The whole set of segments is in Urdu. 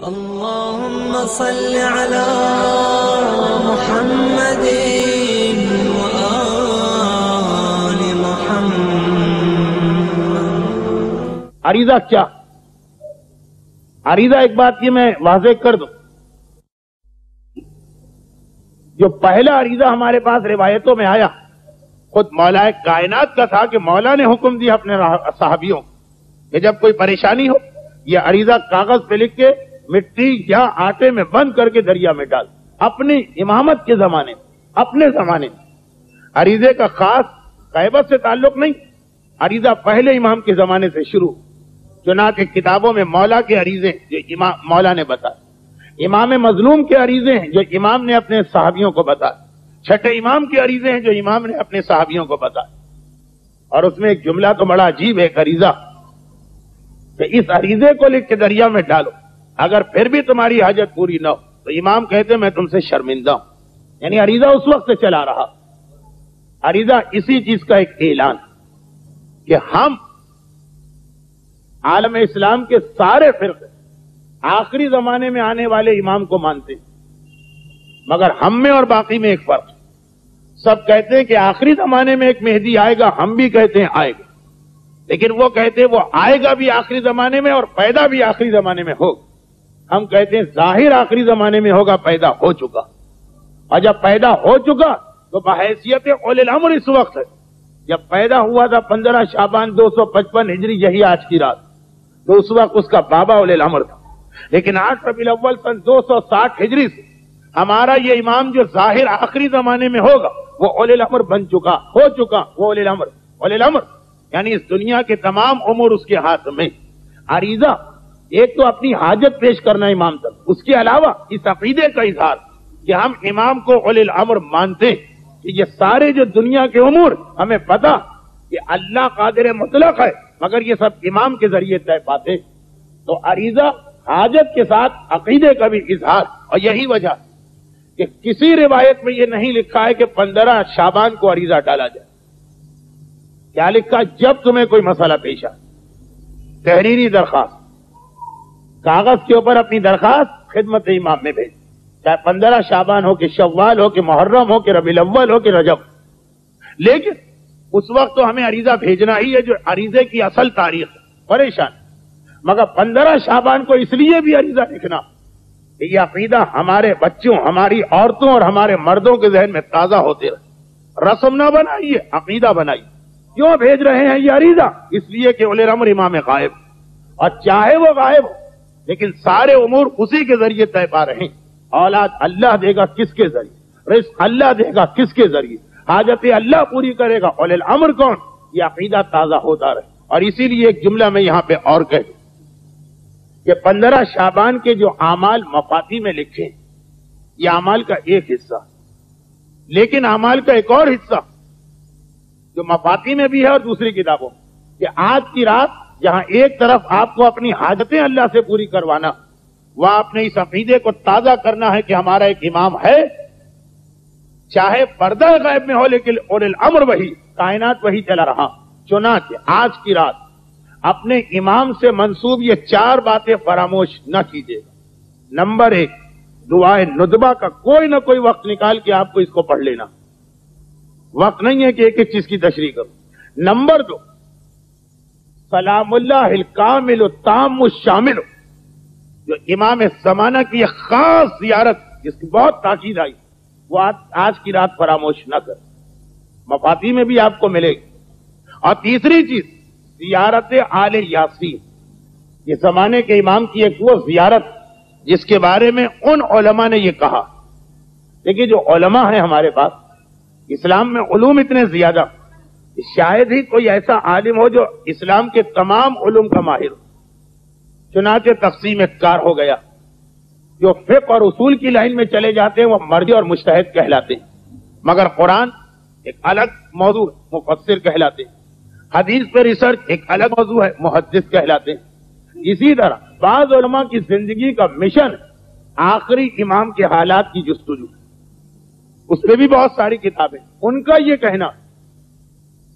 اللهم صل على محمد وآل محمد۔ عریضہ کیا؟ عریضہ ایک بات یہ میں واضح کر دوں، جو پہلا عریضہ ہمارے پاس روایتوں میں آیا خود مولا کائنات کا تھا کہ مولا نے حکم دیا اپنے صحابیوں کہ جب کوئی پریشانی ہو یہ عریضہ کاغذ پہ لکھ کے مٹی یا آٹے میں بند کر کے دریا میں ڈال۔ اپنی امامت کے زمانے اپنے زمانے میں عریضے کا خاص غیبت سے تعلق نہیں، عریضہ پہلے امام کے زمانے سے شروع، چنانچہ کتابوں میں مولا کے عریضے جو مولا نے بتایا، امام مظلوم کے عریضے ہیں جو امام نے اپنے صحابیوں کو بتایا، چھٹے امام کے عریضے ہیں جو امام نے اپنے صحابیوں کو بتایا۔ اور اس میں ایک جملہ تو بڑا عجیب ہے، ایک عریضہ کہ اس عریضے کو لکھ کے دریا میں ڈالو، اگر پھر بھی تمہاری حاجت پوری نہ ہو تو امام کہتے میں تم سے شرمندہ ہوں۔ یعنی عریضہ اس وقت سے چلا رہا، عریضہ اسی چیز کا ایک اعلان کہ ہم عالم اسلام کے سارے فرقے آخری زمانے میں آنے والے امام کو مانتے ہیں، مگر ہم میں اور باقی میں ایک فرق، سب کہتے ہیں کہ آخری زمانے میں ایک مہدی آئے گا، ہم بھی کہتے ہیں آئے گا، لیکن وہ کہتے ہیں وہ آئے گا بھی آخری زمانے میں اور پیدا بھی آخری زمانے میں ہوگا۔ ہم کہتے ہیں ظاہر آخری زمانے میں ہوگا، پیدا ہو چکا، اور جب پیدا ہو چکا تو بحیثیت اولی الامر اس وقت ہے۔ جب پیدا ہوا تھا 15 شعبان 255 ہجری، یہی آج کی رات، تو اس وقت اس کا بابا اولی الامر تھا، لیکن 8 ربیع الاول سن 260 ہجری سے ہمارا یہ امام جو ظاہر آخری زمانے میں ہوگا وہ اولی الامر بن چکا، ہو چکا، وہ اولی الامر۔ اولی الامر یعنی اس دنیا کے تمام امور اس کے ہاتھ میں۔ عریضہ ایک تو اپنی حاجت پیش کرنا امام تک، اس کے علاوہ اس عقیدے کا اظہار کہ ہم امام کو اولی الامر مانتے ہیں کہ یہ سارے جو دنیا کے امور ہمیں پتا کہ اللہ قادر مطلق ہے، مگر یہ سب امام کے ذریعے طے پاتے۔ تو عریضہ حاجت کے ساتھ عقیدے کا بھی اظہار، اور یہی وجہ کہ کسی روایت میں یہ نہیں لکھا ہے کہ 15 شعبان کو عریضہ ڈالا جائے۔ کیا لکھا؟ جب تمہیں کوئی مسئلہ پیش آئے، تحریری درخواست، کاغذ کے اوپر اپنی درخواست خدمت امام میں بھیج، چاہے 15 شعبان ہو کہ شوال ہو کہ محرم ہو کہ ربیع الاول ہو کہ رجب۔ لیکن اس وقت تو ہمیں عریضہ بھیجنا ہی ہے جو عریضے کی اصل تاریخ ہے، پریشان، مگر 15 شعبان کو اس لیے بھی عریضہ لکھنا کہ یہ عقیدہ ہمارے بچوں، ہماری عورتوں اور ہمارے مردوں کے ذہن میں تازہ ہوتے رہے۔ رسم نہ بنائیے، عقیدہ بنائیے۔ کیوں بھیج رہے ہیں یہ عریضہ؟ اس لیے کہ اولی الامر امام غائب، اور چاہے وہ غائب ہو لیکن سارے امور اسی کے ذریعے طے پا رہے ہیں۔ اولاد اللہ دے گا کس کے ذریعے، رزق اللہ دے گا کس کے ذریعے، حاجت اللہ پوری کرے گا اولی الامر کون؟ یہ عقیدہ تازہ ہوتا رہے۔ اور اسی لیے ایک جملہ میں یہاں پہ اور کہہ دوں کہ 15 شعبان کے جو اعمال مفاتی میں لکھے، یہ اعمال کا ایک حصہ، لیکن اعمال کا ایک اور حصہ جو مفاتی میں بھی ہے اور دوسری کتابوں کہ آج کی رات جہاں ایک طرف آپ کو اپنی حاجتیں اللہ سے پوری کروانا، وہاں اپنے اس عقیدے کو تازہ کرنا ہے کہ ہمارا ایک امام ہے، چاہے پردہ غیب میں ہو لیکن اولی الامر وہی، کائنات وہی چلا رہا۔ چنانچہ آج کی رات اپنے امام سے منسوب یہ 4 باتیں فراموش نہ کیجیے گا۔ نمبر 1، دعائے ندبہ کا کوئی نہ کوئی وقت نکال کے آپ کو اس کو پڑھ لینا، وقت نہیں ہے کہ ایک ایک چیز کی تشریح کرو۔ نمبر 2، سلام اللہ الکامل التام الشامل، جو امام زمانہ کی ایک خاص زیارت جس کی بہت تاکید آئی، وہ آج کی رات فراموش نہ کر، مفاتی میں بھی آپ کو ملے گی۔ اور تیسری چیز، زیارت آل یاسین، یہ زمانے کے امام کی ایک وہ زیارت جس کے بارے میں ان علماء نے یہ کہا۔ دیکھیے جو علماء ہیں ہمارے پاس، اسلام میں علوم اتنے زیادہ، شاید ہی کوئی ایسا عالم ہو جو اسلام کے تمام علوم کا ماہر ہو۔ چنانچہ تقسیم کار ہو گیا، جو فقہ اور اصول کی لائن میں چلے جاتے ہیں وہ مرجع اور مجتہد کہلاتے ہیں، مگر قرآن ایک الگ موضوع ہے، مفسر کہلاتے ہیں، حدیث پہ ریسرچ ایک الگ موضوع ہے، محدث کہلاتے ہیں۔ اسی طرح بعض علماء کی زندگی کا مشن آخری امام کے حالات کی جستجو، اس پہ بھی بہت ساری کتابیں۔ ان کا یہ کہنا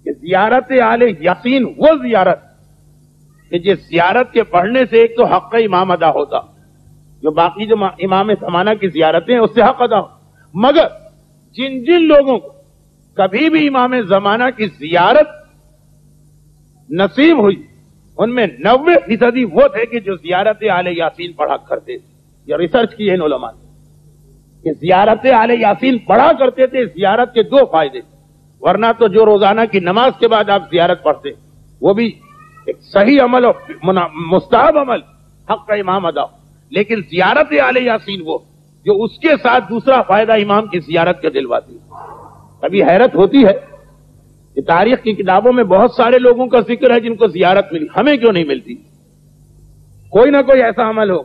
کہ زیارت آل یاسین وہ زیارت کہ جس زیارت کے پڑھنے سے ایک تو حق امام ادا ہوتا، جو باقی جو امام زمانہ کی زیارتیں ہیں اس سے حق ادا ہو. مگر جن جن لوگوں کو کبھی بھی امام زمانہ کی زیارت نصیب ہوئی ان میں 90% وہ تھے کہ جو زیارت آل یاسین پڑھا کرتے تھے. یہ ریسرچ کی ہے ان علماء نے کہ زیارت آل یاسین پڑھا کرتے تھے. زیارت کے 2 فائدے, ورنہ تو جو روزانہ کی نماز کے بعد آپ زیارت پڑھتے وہ بھی ایک صحیح عمل اور مستحب عمل, حق کا امام ادا ہو. لیکن زیارت آل یاسین وہ جو اس کے ساتھ دوسرا فائدہ امام کی زیارت کے دلواتی. ابھی حیرت ہوتی ہے کہ تاریخ کی کتابوں میں بہت سارے لوگوں کا ذکر ہے جن کو زیارت ملی, ہمیں کیوں نہیں ملتی؟ کوئی نہ کوئی ایسا عمل ہو.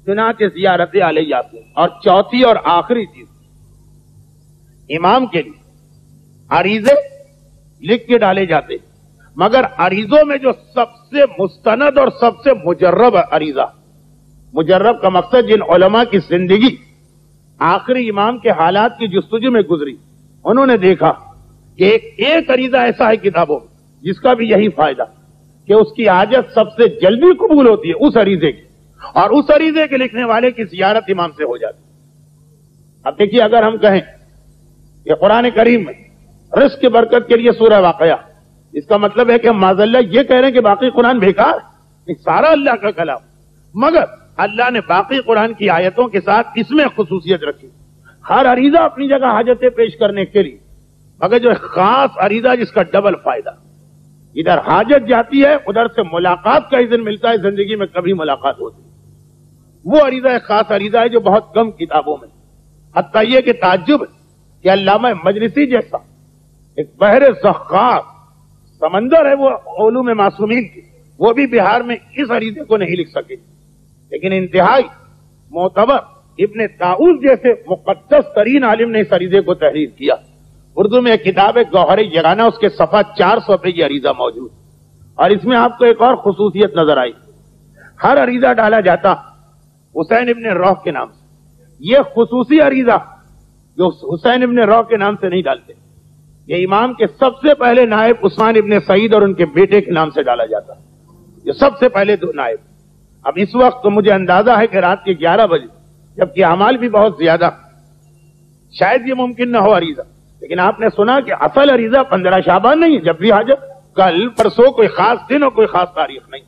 چنانچہ زیارت آل یاسین. اور چوتھی اور آخری چیز, امام کے لیے عریضے لکھ کے ڈالے جاتے, مگر عریضوں میں جو سب سے مستند اور سب سے مجرب عریضہ, مجرب کا مقصد جن علماء کی زندگی آخری امام کے حالات کی جستجو میں گزری, انہوں نے دیکھا کہ ایک عریضہ ایسا ہے کتابوں میں جس کا بھی یہی فائدہ کہ اس کی حاجت سب سے جلدی قبول ہوتی ہے اس عریضے کی, اور اس عریضے کے لکھنے والے کی زیارت امام سے ہو جاتی. اب دیکھیے, اگر ہم کہیں کہ قرآن کریم میں رزق کی برکت کے لیے سورہ واقعہ, اس کا مطلب ہے کہ ہم معاذ اللہ یہ کہہ رہے ہیں کہ باقی قرآن بیکار, سارا اللہ کا کلام. مگر اللہ نے باقی قرآن کی آیتوں کے ساتھ اس میں خصوصیت رکھی, ہر عریضہ اپنی جگہ حاجتیں پیش کرنے کے لیے, مگر جو خاص عریضہ جس کا ڈبل فائدہ, ادھر حاجت جاتی ہے ادھر سے ملاقات کا اذن ملتا ہے, زندگی میں کبھی ملاقات ہوتی ہے. وہ عریضہ ایک خاص عریضہ ہے جو بہت کم کتابوں میں, حتیٰ یہ کہ تعجب ہے کہ علامہ مجلسی جیسا ایک بحر زخار سمندر ہے وہ علوم معصومین کی, وہ بھی بہار میں اس عریضے کو نہیں لکھ سکے. لیکن انتہائی معتبر ابن طاؤس جیسے مقدس ترین عالم نے اس عریضے کو تحریر کیا. اردو میں ایک کتاب ہے گوہر یگانہ, اس کے صفحہ 400 پہ یہ عریضہ موجود, اور اس میں آپ کو ایک اور خصوصیت نظر آئی. ہر عریضہ ڈالا جاتا حسین ابن روح کے نام سے. یہ خصوصی عریضہ جو حسین ابن روح کے نام سے نہیں ڈالتے, یہ امام کے سب سے پہلے نائب عثمان ابن سعید اور ان کے بیٹے کے نام سے ڈالا جاتا, یہ سب سے پہلے 2 نائب. اب اس وقت تو مجھے اندازہ ہے کہ رات کے 11 بجے, جبکہ اعمال بھی بہت زیادہ, شاید یہ ممکن نہ ہو عریضہ. لیکن آپ نے سنا کہ اصل عریضہ 15 شعبان نہیں ہے, جب بھی حاجت, کل پرسوں, کوئی خاص دن اور کوئی خاص تاریخ نہیں.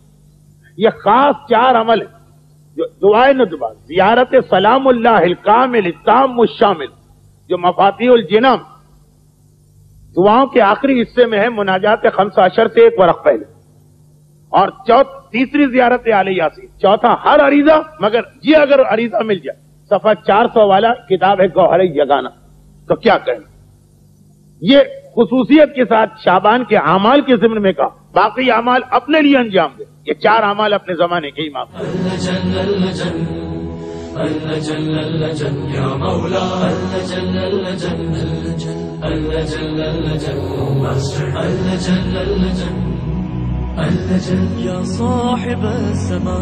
یہ خاص 4 عمل ہے جو دعائے ندبہ, زیارت سلام اللہ الکامل التام الشامل, جو مفاتیح الجنان دعاؤں کے آخری حصے میں ہے, مناجات 15 سے 1 ورق پہلے, اور تیسری زیارت آل یاسین, چوتھا ہر عریضہ. مگر یہ اگر عریضہ مل جائے, صفحہ 400 والا کتاب ہے گوہر یگانہ, تو کیا کہیں. یہ خصوصیت کے ساتھ شعبان کے اعمال کے ضمن میں کہا, باقی اعمال اپنے لیے انجام دے. یہ 4 اعمال اپنے زمانے کے امام. يا صاحب السماء